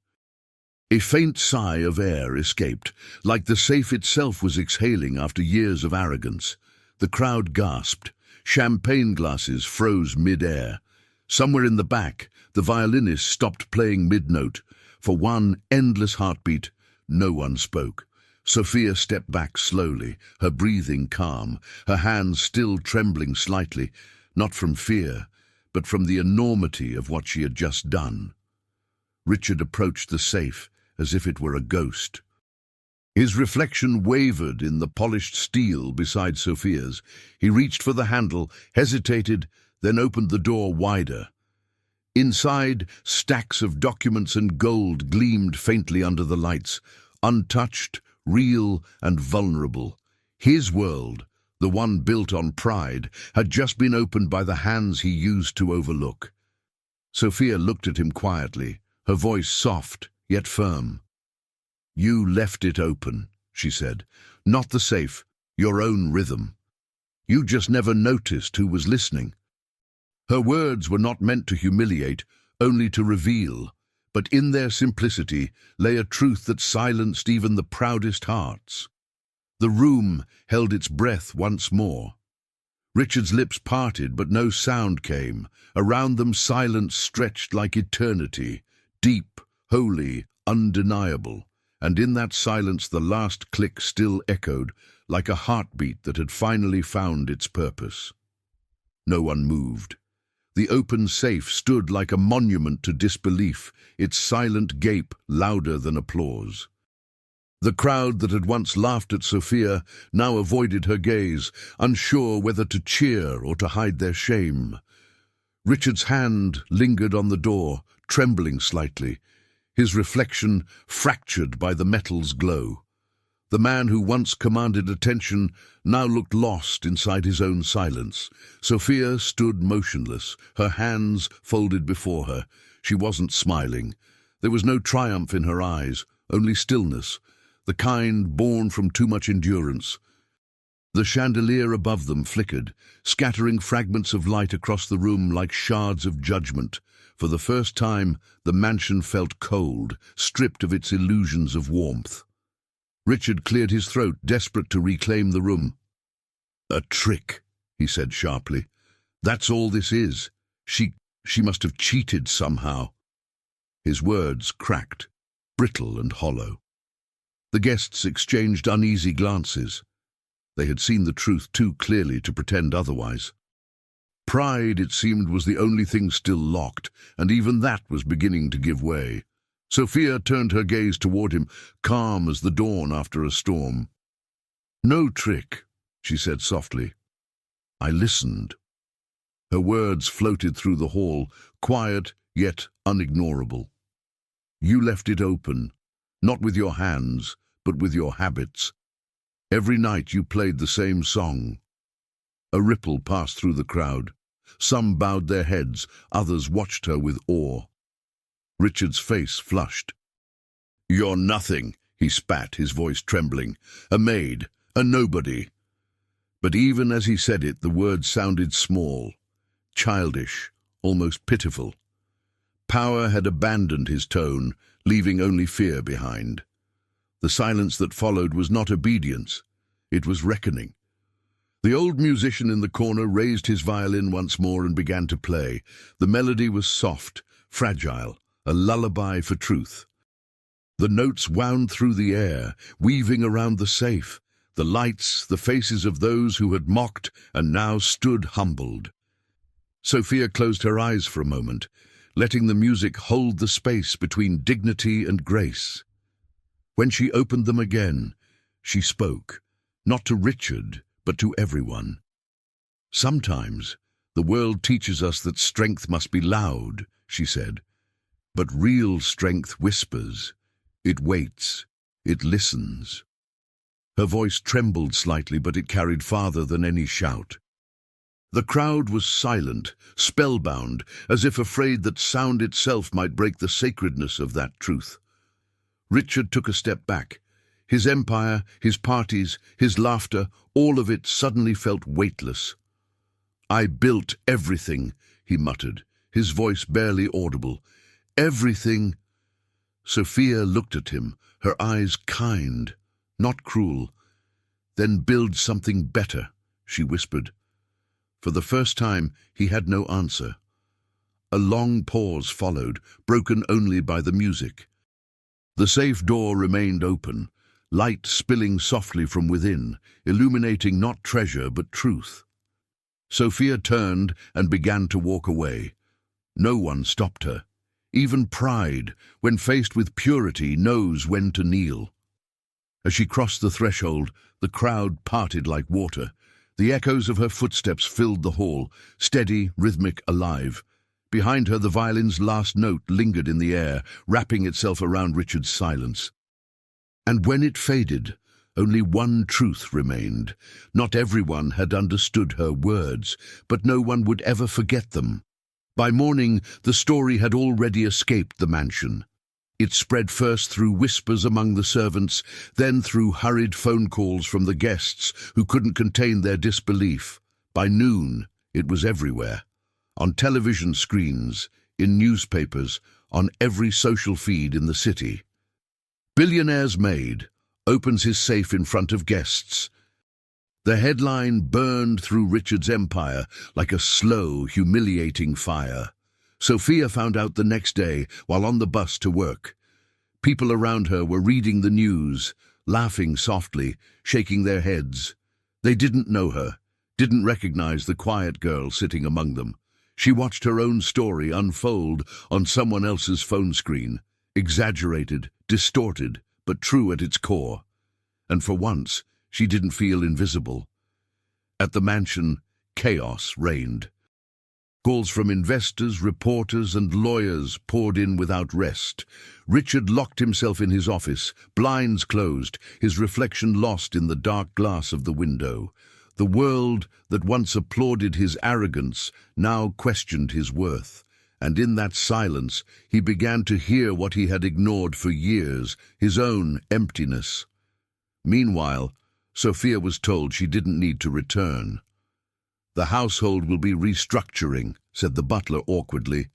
A faint sigh of air escaped, like the safe itself was exhaling after years of arrogance. The crowd gasped. Champagne glasses froze mid-air. Somewhere in the back, the violinist stopped playing mid-note. For one endless heartbeat, no one spoke. Sophia stepped back slowly, her breathing calm, her hands still trembling slightly, not from fear, but from the enormity of what she had just done. Richard approached the safe as if it were a ghost. His reflection wavered in the polished steel beside Sophia's. He reached for the handle, hesitated, then opened the door wider. Inside, stacks of documents and gold gleamed faintly under the lights, untouched, real and vulnerable. His world, the one built on pride, had just been opened by the hands he used to overlook. Sophia looked at him quietly, her voice soft, yet firm. "You left it open," she said. "Not the safe, your own rhythm. You just never noticed who was listening." Her words were not meant to humiliate, only to reveal, but in their simplicity lay a truth that silenced even the proudest hearts. The room held its breath once more. Richard's lips parted, but no sound came. Around them silence stretched like eternity, deep, holy, undeniable. and in that silence the last click still echoed, like a heartbeat that had finally found its purpose. No one moved. The open safe stood like a monument to disbelief, its silent gape louder than applause. The crowd that had once laughed at Sophia now avoided her gaze, unsure whether to cheer or to hide their shame. Richard's hand lingered on the door, trembling slightly, his reflection fractured by the metal's glow. The man who once commanded attention now looked lost inside his own silence. Sophia stood motionless, her hands folded before her. She wasn't smiling. There was no triumph in her eyes, only stillness, the kind born from too much endurance. The chandelier above them flickered, scattering fragments of light across the room like shards of judgment. For the first time, the mansion felt cold, stripped of its illusions of warmth. Richard cleared his throat, desperate to reclaim the room. "A trick," he said sharply. "That's all this is. She must have cheated somehow." His words cracked, brittle and hollow. The guests exchanged uneasy glances. They had seen the truth too clearly to pretend otherwise. Pride, it seemed, was the only thing still locked, and even that was beginning to give way. Sophia turned her gaze toward him, calm as the dawn after a storm. "No trick," she said softly. "I listened." Her words floated through the hall, quiet yet unignorable. "You left it open, not with your hands, but with your habits. Every night you played the same song." A ripple passed through the crowd. Some bowed their heads, others watched her with awe. Richard's face flushed. "You're nothing," he spat, his voice trembling. "A maid, a nobody." But even as he said it, the words sounded small, childish, almost pitiful. Power had abandoned his tone, leaving only fear behind. The silence that followed was not obedience, it was reckoning. The old musician in the corner raised his violin once more and began to play. The melody was soft, fragile, a lullaby for truth. The notes wound through the air, weaving around the safe, the lights, the faces of those who had mocked and now stood humbled. Sophia closed her eyes for a moment, letting the music hold the space between dignity and grace. When she opened them again, she spoke, not to Richard, but to everyone. "Sometimes the world teaches us that strength must be loud," she said. "But real strength whispers. It waits. It listens." Her voice trembled slightly, but it carried farther than any shout. The crowd was silent, spellbound, as if afraid that sound itself might break the sacredness of that truth. Richard took a step back. His empire, his parties, his laughter, all of it suddenly felt weightless. "I built everything," he muttered, his voice barely audible. "Everything." Sophia looked at him, her eyes kind, not cruel. "Then build something better," she whispered. For the first time, he had no answer. A long pause followed, broken only by the music. The safe door remained open, light spilling softly from within, illuminating not treasure but truth. Sophia turned and began to walk away. No one stopped her. Even pride, when faced with purity, knows when to kneel. As she crossed the threshold, the crowd parted like water. The echoes of her footsteps filled the hall, steady, rhythmic, alive. Behind her, the violin's last note lingered in the air, wrapping itself around Richard's silence. And when it faded, only one truth remained. Not everyone had understood her words, but no one would ever forget them. By morning, the story had already escaped the mansion. It spread first through whispers among the servants, then through hurried phone calls from the guests who couldn't contain their disbelief. By noon, it was everywhere. On television screens, in newspapers, on every social feed in the city. "Billionaire's maid opens his safe in front of guests." The headline burned through Richard's empire like a slow, humiliating fire. Sophia found out the next day while on the bus to work. People around her were reading the news, laughing softly, shaking their heads. They didn't know her, didn't recognize the quiet girl sitting among them. She watched her own story unfold on someone else's phone screen, exaggerated, distorted, but true at its core. And for once, she didn't feel invisible. At the mansion, chaos reigned. Calls from investors, reporters, and lawyers poured in without rest. Richard locked himself in his office, blinds closed, his reflection lost in the dark glass of the window. The world that once applauded his arrogance now questioned his worth, and in that silence he began to hear what he had ignored for years, his own emptiness. Meanwhile, Sophia was told she didn't need to return. "The household will be restructuring," said the butler awkwardly.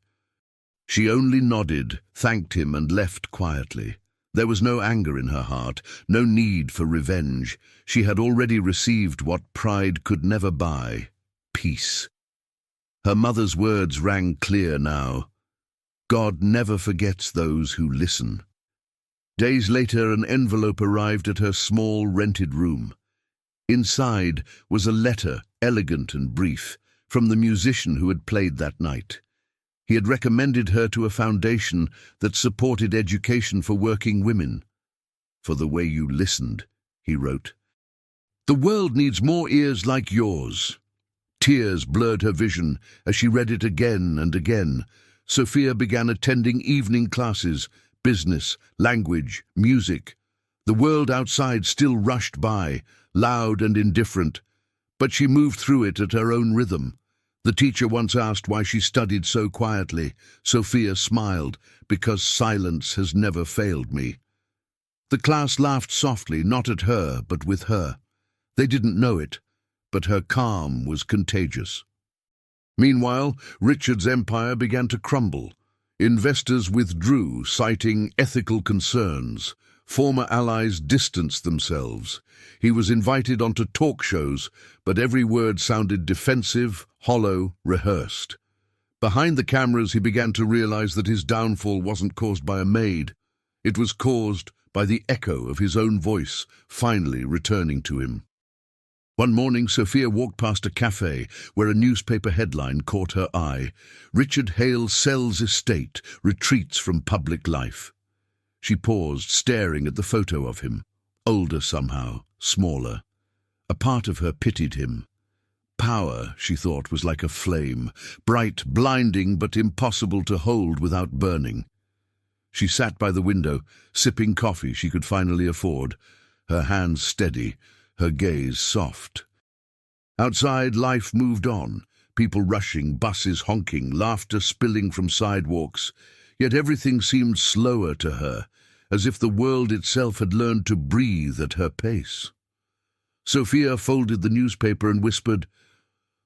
She only nodded, thanked him, and left quietly. There was no anger in her heart, no need for revenge. She had already received what pride could never buy: peace. Her mother's words rang clear now. God never forgets those who listen. Days later, an envelope arrived at her small, rented room. Inside was a letter, elegant and brief, from the musician who had played that night. He had recommended her to a foundation that supported education for working women. "For the way you listened," he wrote. "The world needs more ears like yours." Tears blurred her vision as she read it again and again. Sophia began attending evening classes, business, language, music. The world outside still rushed by, loud and indifferent, but she moved through it at her own rhythm. The teacher once asked why she studied so quietly. Sophia smiled, "Because silence has never failed me." The class laughed softly, not at her, but with her. They didn't know it, but her calm was contagious. Meanwhile, Richard's empire began to crumble. Investors withdrew, citing ethical concerns. Former allies distanced themselves. He was invited onto talk shows, but every word sounded defensive, hollow, rehearsed. Behind the cameras, he began to realize that his downfall wasn't caused by a maid. It was caused by the echo of his own voice finally returning to him. One morning, Sophia walked past a cafe where a newspaper headline caught her eye: "Richard Hale sells estate, retreats from public life." She paused, staring at the photo of him. Older somehow, smaller. A part of her pitied him. Power, she thought, was like a flame, bright, blinding, but impossible to hold without burning. She sat by the window, sipping coffee she could finally afford, her hands steady, her gaze soft. Outside, life moved on, people rushing, buses honking, laughter spilling from sidewalks. Yet everything seemed slower to her, as if the world itself had learned to breathe at her pace. Sophia folded the newspaper and whispered,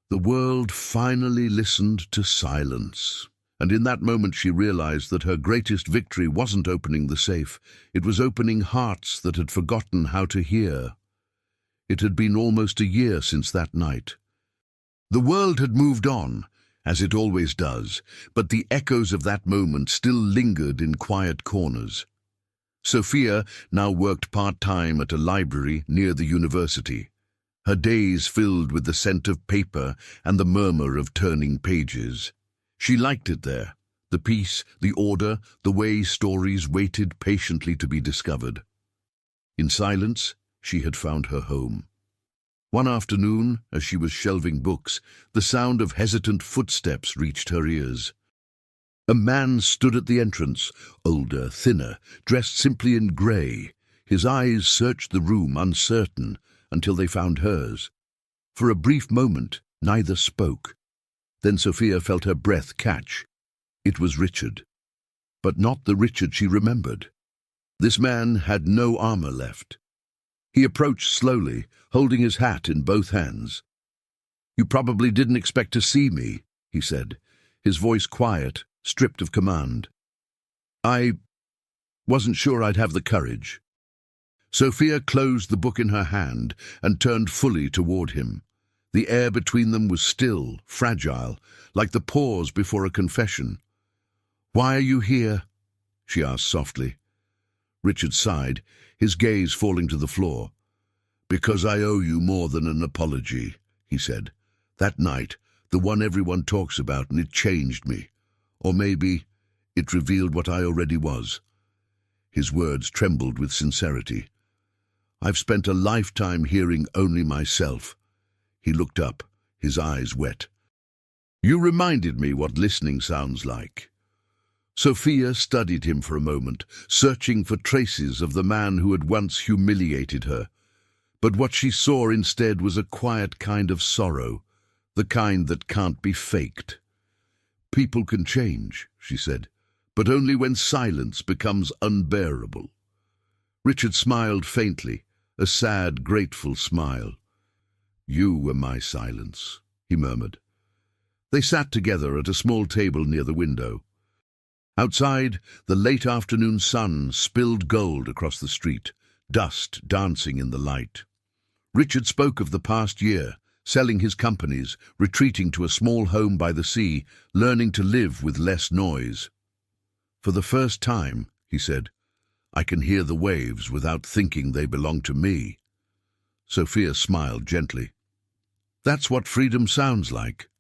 "The world finally listened to silence." And in that moment she realized that her greatest victory wasn't opening the safe, it was opening hearts that had forgotten how to hear. It had been almost a year since that night. The world had moved on, as it always does, but the echoes of that moment still lingered in quiet corners. Sophia now worked part-time at a library near the university, her days filled with the scent of paper and the murmur of turning pages. She liked it there, the peace, the order, the way stories waited patiently to be discovered. In silence, she had found her home. One afternoon, as she was shelving books, the sound of hesitant footsteps reached her ears. A man stood at the entrance, older, thinner, dressed simply in grey. His eyes searched the room, uncertain, until they found hers. For a brief moment, neither spoke. Then Sophia felt her breath catch. It was Richard. But not the Richard she remembered. This man had no armor left. He approached slowly, holding his hat in both hands. "You probably didn't expect to see me," he said, his voice quiet, stripped of command. "I wasn't sure I'd have the courage." Sophia closed the book in her hand and turned fully toward him. The air between them was still, fragile, like the pause before a confession. "Why are you here?" she asked softly. Richard sighed, his gaze falling to the floor. "Because I owe you more than an apology," he said. "That night, the one everyone talks about, and it changed me. Or maybe it revealed what I already was." His words trembled with sincerity. "I've spent a lifetime hearing only myself." He looked up, his eyes wet. "You reminded me what listening sounds like." Sophia studied him for a moment, searching for traces of the man who had once humiliated her. But what she saw instead was a quiet kind of sorrow, the kind that can't be faked. "People can change," she said, "but only when silence becomes unbearable." Richard smiled faintly, a sad, grateful smile. "You were my silence," he murmured. They sat together at a small table near the window. Outside, the late afternoon sun spilled gold across the street, dust dancing in the light. Richard spoke of the past year, selling his companies, retreating to a small home by the sea, learning to live with less noise. "For the first time," he said, "I can hear the waves without thinking they belong to me." Sophia smiled gently. "That's what freedom sounds like."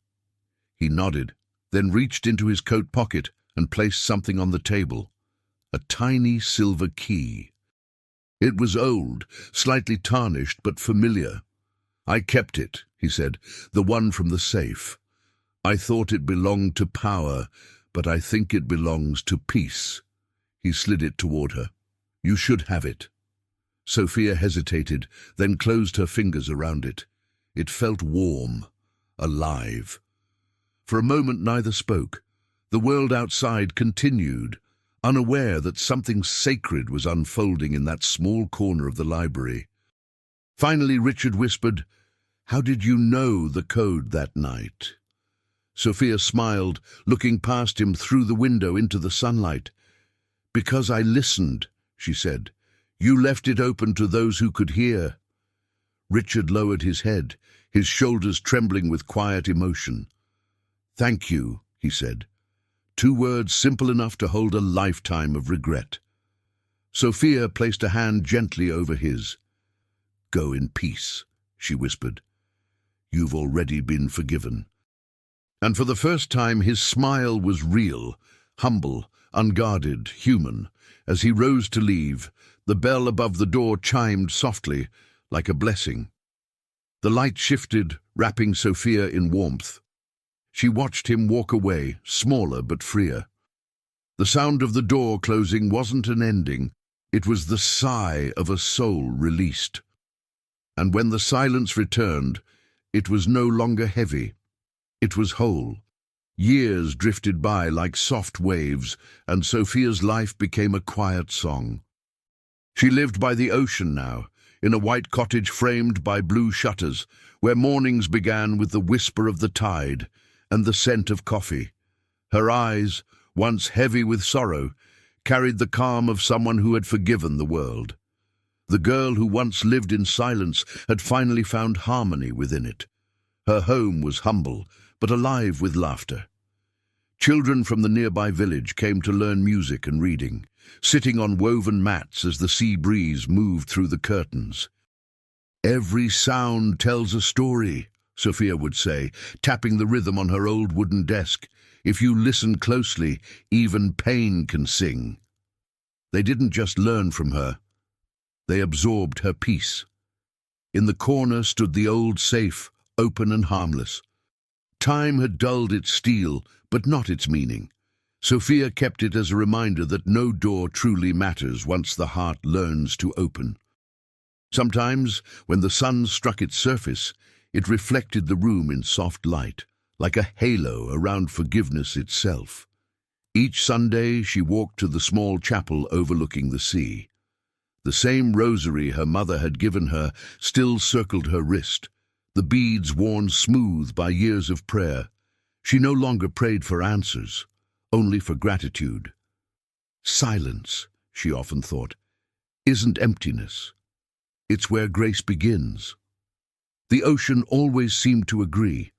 He nodded, then reached into his coat pocket and placed something on the table. A tiny silver key. It was old, slightly tarnished, but familiar. "I kept it," he said, "the one from the safe. I thought it belonged to power, but I think it belongs to peace." He slid it toward her. "You should have it." Sophia hesitated, then closed her fingers around it. It felt warm, alive. For a moment neither spoke. The world outside continued, unaware that something sacred was unfolding in that small corner of the library. Finally Richard whispered, "How did you know the code that night?" Sophia smiled, looking past him through the window into the sunlight. "Because I listened," she said. "You left it open to those who could hear." Richard lowered his head, his shoulders trembling with quiet emotion. "Thank you," he said. 2 words simple enough to hold a lifetime of regret. Sophia placed a hand gently over his. "Go in peace," she whispered. "You've already been forgiven." And for the first time his smile was real, humble, unguarded, human. As he rose to leave, the bell above the door chimed softly, like a blessing. The light shifted, wrapping Sophia in warmth. She watched him walk away, smaller but freer. The sound of the door closing wasn't an ending, it was the sigh of a soul released. And when the silence returned, it was no longer heavy. It was whole. Years drifted by like soft waves, and Sophia's life became a quiet song. She lived by the ocean now, in a white cottage framed by blue shutters, where mornings began with the whisper of the tide and the scent of coffee. Her eyes, once heavy with sorrow, carried the calm of someone who had forgiven the world. The girl who once lived in silence had finally found harmony within it. Her home was humble, but alive with laughter. Children from the nearby village came to learn music and reading, sitting on woven mats as the sea breeze moved through the curtains. "Every sound tells a story," Sophia would say, tapping the rhythm on her old wooden desk. "If you listen closely, even pain can sing." They didn't just learn from her. They absorbed her peace. In the corner stood the old safe, open and harmless. Time had dulled its steel, but not its meaning. Sophia kept it as a reminder that no door truly matters once the heart learns to open. Sometimes, when the sun struck its surface, it reflected the room in soft light, like a halo around forgiveness itself. Each Sunday she walked to the small chapel overlooking the sea. The same rosary her mother had given her still circled her wrist, the beads worn smooth by years of prayer. She no longer prayed for answers, only for gratitude. Silence, she often thought, isn't emptiness. It's where grace begins. The ocean always seemed to agree.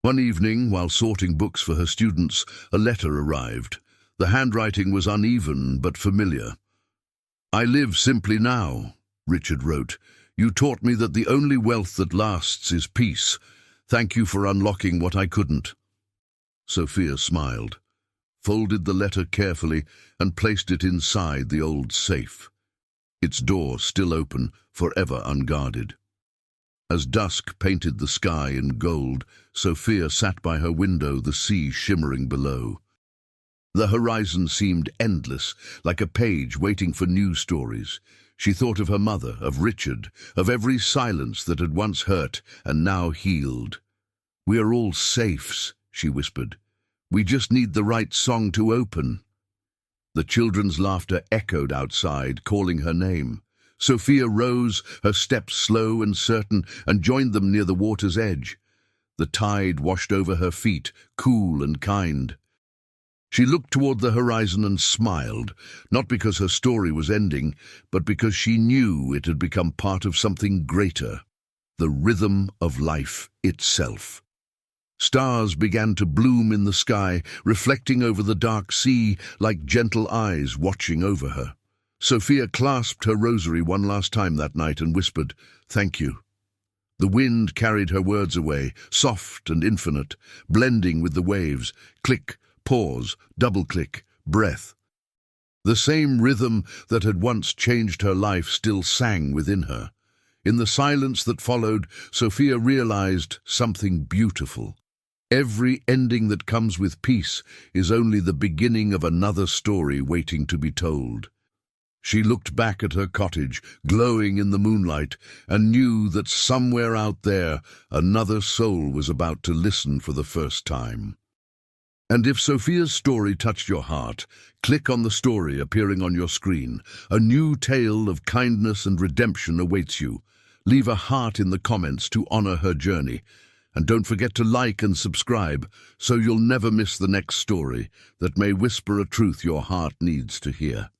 One evening, while sorting books for her students, a letter arrived. The handwriting was uneven but familiar. I live simply now, Richard wrote. You taught me that the only wealth that lasts is peace. Thank you for unlocking what I couldn't. Sophia smiled, folded the letter carefully, and placed it inside the old safe. Its door still open, forever unguarded. As dusk painted the sky in gold, Sophia sat by her window, the sea shimmering below. The horizon seemed endless, like a page waiting for new stories. She thought of her mother, of Richard, of every silence that had once hurt and now healed. "We are all safes," she whispered. "We just need the right song to open." The children's laughter echoed outside, calling her name. Sophia rose, her steps slow and certain, and joined them near the water's edge. The tide washed over her feet, cool and kind. She looked toward the horizon and smiled, not because her story was ending, but because she knew it had become part of something greater, the rhythm of life itself. Stars began to bloom in the sky, reflecting over the dark sea like gentle eyes watching over her. Sophia clasped her rosary one last time that night and whispered, "Thank you." The wind carried her words away, soft and infinite, blending with the waves. Click, pause, double-click, breath. The same rhythm that had once changed her life still sang within her. In the silence that followed, Sophia realized something beautiful. Every ending that comes with peace is only the beginning of another story waiting to be told. She looked back at her cottage, glowing in the moonlight, and knew that somewhere out there another soul was about to listen for the first time. And if Sophia's story touched your heart, click on the story appearing on your screen. A new tale of kindness and redemption awaits you. Leave a heart in the comments to honor her journey. And don't forget to like and subscribe so you'll never miss the next story that may whisper a truth your heart needs to hear.